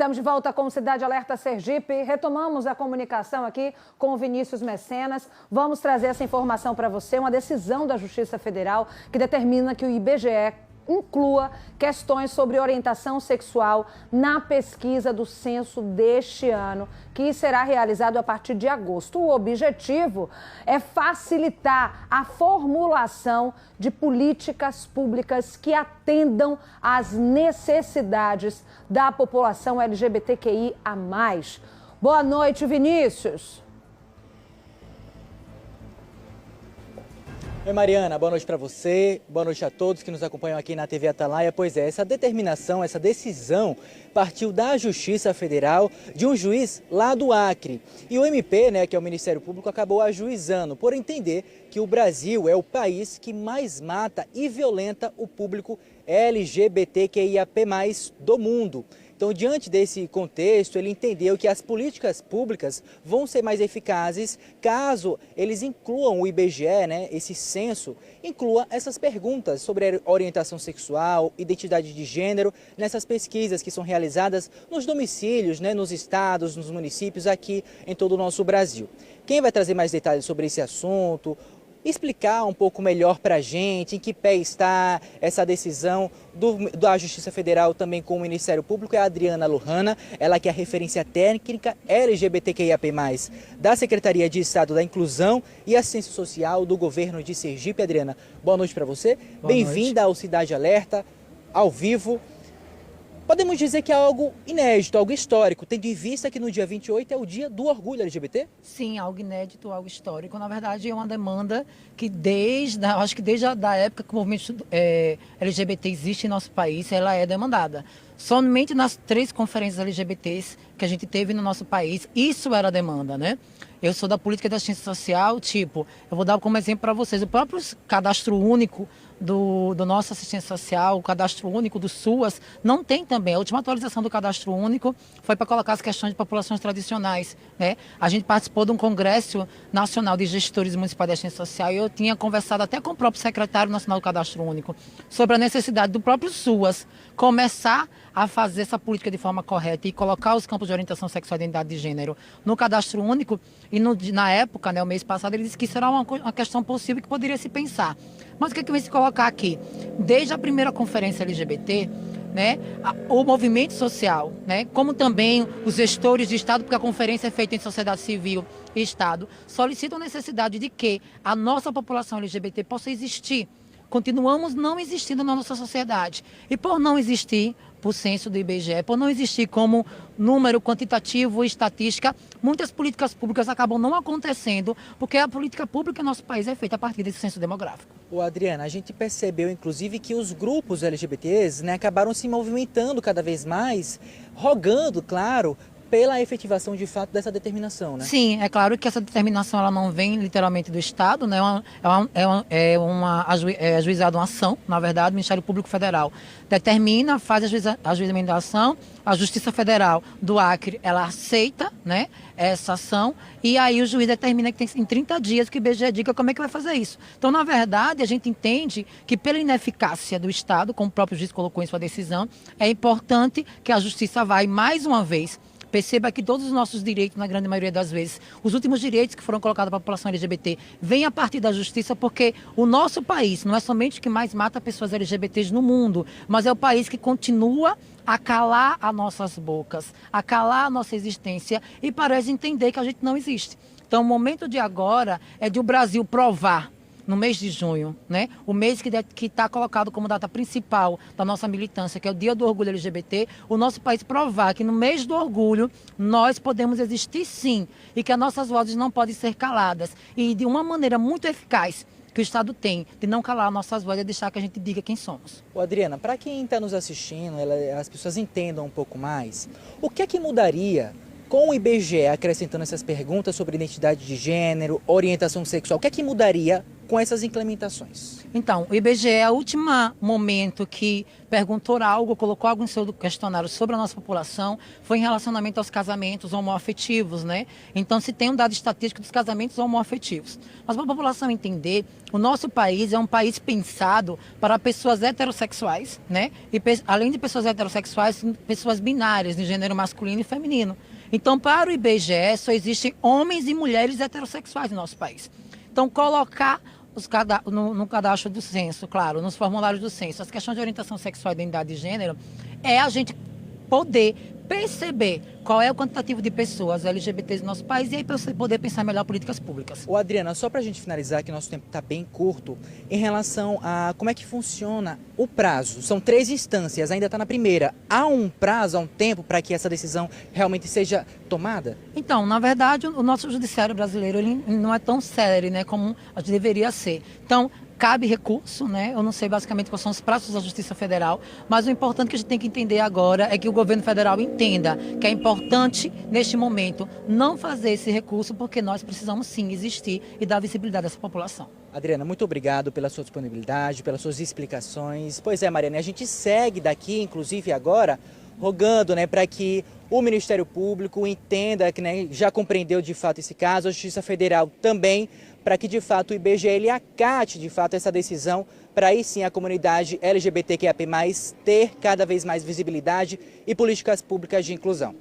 Estamos de volta com o Cidade Alerta Sergipe. Retomamos a comunicação aqui com o Vinícius Mecenas. Vamos trazer essa informação para você, uma decisão da Justiça Federal que determina que o IBGE inclua questões sobre orientação sexual na pesquisa do censo deste ano, que será realizado a partir de agosto. O objetivo é facilitar a formulação de políticas públicas que atendam às necessidades da população LGBTQIA+. Boa noite, Vinícius. Oi, Mariana, boa noite para você, boa noite a todos que nos acompanham aqui na TV Atalaia. Pois é, essa determinação, essa decisão partiu da Justiça Federal de um juiz lá do Acre. E o MP, que é o Ministério Público, acabou ajuizando por entender que o Brasil é o país que mais mata e violenta o público LGBTQIAP+, do mundo. Então, diante desse contexto, ele entendeu que as políticas públicas vão ser mais eficazes caso eles incluam o IBGE, esse censo, inclua essas perguntas sobre orientação sexual, identidade de gênero, nessas pesquisas que são realizadas nos domicílios, nos estados, nos municípios, aqui em todo o nosso Brasil. Quem vai trazer mais detalhes sobre esse assunto, explicar um pouco melhor para a gente em que pé está essa decisão da Justiça Federal também com o Ministério Público é a Adriana Lohana, ela que é a referência técnica LGBTQIAP+, da Secretaria de Estado da Inclusão e Assistência Social do Governo de Sergipe. Adriana, boa noite para você, bem-vinda ao Cidade Alerta, ao vivo. Podemos dizer que é algo inédito, algo histórico, tendo em vista que no dia 28 é o dia do orgulho LGBT? Sim, algo inédito, algo histórico. Na verdade, é uma demanda que acho que desde a época que o movimento LGBT existe em nosso país, ela é demandada. Somente nas 3 conferências LGBTs que a gente teve no nosso país, isso era demanda, Eu sou da política da assistência social, eu vou dar como exemplo para vocês, o próprio cadastro único do nosso assistência social, o cadastro único do SUAS, não tem também. A última atualização do cadastro único foi para colocar as questões de populações tradicionais, A gente participou de um congresso nacional de gestores municipais de assistência social e eu tinha conversado até com o próprio secretário nacional do cadastro único sobre a necessidade do próprio SUAS começar a fazer essa política de forma correta e colocar os campos de orientação sexual e identidade de gênero no cadastro único. E na época, o mês passado, ele disse que isso era uma questão possível que poderia se pensar. Mas o que vem se colocar aqui? Desde a primeira conferência LGBT, o movimento social, como também os gestores de Estado, porque a conferência é feita em sociedade civil e Estado, solicitam a necessidade de que a nossa população LGBT possa existir. Continuamos não existindo na nossa sociedade. E por não existir, por censo do IBGE, por não existir como número quantitativo e estatística, muitas políticas públicas acabam não acontecendo, porque a política pública no nosso país é feita a partir desse censo demográfico. Adriana, a gente percebeu, inclusive, que os grupos LGBTs acabaram se movimentando cada vez mais, rogando, claro, pela efetivação de fato dessa determinação, Sim, é claro que essa determinação ela não vem literalmente do Estado, é ajuizada uma ação, na verdade, o Ministério Público Federal determina, faz a ajuizamento da ação, a Justiça Federal do Acre, ela aceita, essa ação, e aí o juiz determina que tem em 30 dias que o IBGE diga como é que vai fazer isso. Então, na verdade, a gente entende que pela ineficácia do Estado, como o próprio juiz colocou em sua decisão, é importante que a Justiça vá, mais uma vez, perceba que todos os nossos direitos, na grande maioria das vezes, os últimos direitos que foram colocados para a população LGBT, vêm a partir da justiça, porque o nosso país não é somente o que mais mata pessoas LGBTs no mundo, mas é o país que continua a calar as nossas bocas, a calar a nossa existência e parece entender que a gente não existe. Então, o momento de agora é de o Brasil provar, no mês de junho, o mês que está colocado como data principal da nossa militância, que é o Dia do Orgulho LGBT, o nosso país provar que no mês do orgulho nós podemos existir sim e que as nossas vozes não podem ser caladas. E de uma maneira muito eficaz que o Estado tem de não calar nossas vozes e deixar que a gente diga quem somos. Adriana, para quem está nos assistindo, as pessoas entendam um pouco mais, o que é que mudaria Com o IBGE acrescentando essas perguntas sobre identidade de gênero, orientação sexual, o que é que mudaria com essas implementações? Então, o IBGE é o último momento que perguntou algo, colocou algo em seu questionário sobre a nossa população, foi em relacionamento aos casamentos homoafetivos, né? Então, se tem um dado estatístico dos casamentos homoafetivos. Mas para a população entender, o nosso país é um país pensado para pessoas heterossexuais, né? E além de pessoas heterossexuais, pessoas binárias, de gênero masculino e feminino. Então, para o IBGE, só existem homens e mulheres heterossexuais no nosso país. Então, colocar no cadastro do censo, claro, nos formulários do censo, as questões de orientação sexual e identidade de gênero, é a gente poder perceber qual é o quantitativo de pessoas LGBTs no nosso país e aí poder pensar melhor políticas públicas. Ô Adriana, só para a gente finalizar, que nosso tempo está bem curto, em relação a como é que funciona o prazo. São 3 instâncias, ainda está na primeira. Há um prazo, há um tempo para que essa decisão realmente seja tomada? Então, na verdade, o nosso judiciário brasileiro ele não é tão sério, né, como deveria ser. Então, cabe recurso, né? Eu não sei basicamente quais são os prazos da Justiça Federal, mas o importante que a gente tem que entender agora é que o governo federal entenda que é importante, neste momento, não fazer esse recurso, porque nós precisamos sim existir e dar visibilidade a essa população. Adriana, muito obrigado pela sua disponibilidade, pelas suas explicações. Pois é, Mariana, a gente segue daqui, inclusive agora, rogando, né, para que o Ministério Público entenda que, né, já compreendeu de fato esse caso, a Justiça Federal também, para que de fato o IBGE ele acate de fato essa decisão, para aí sim a comunidade LGBTQIAP+, ter cada vez mais visibilidade e políticas públicas de inclusão.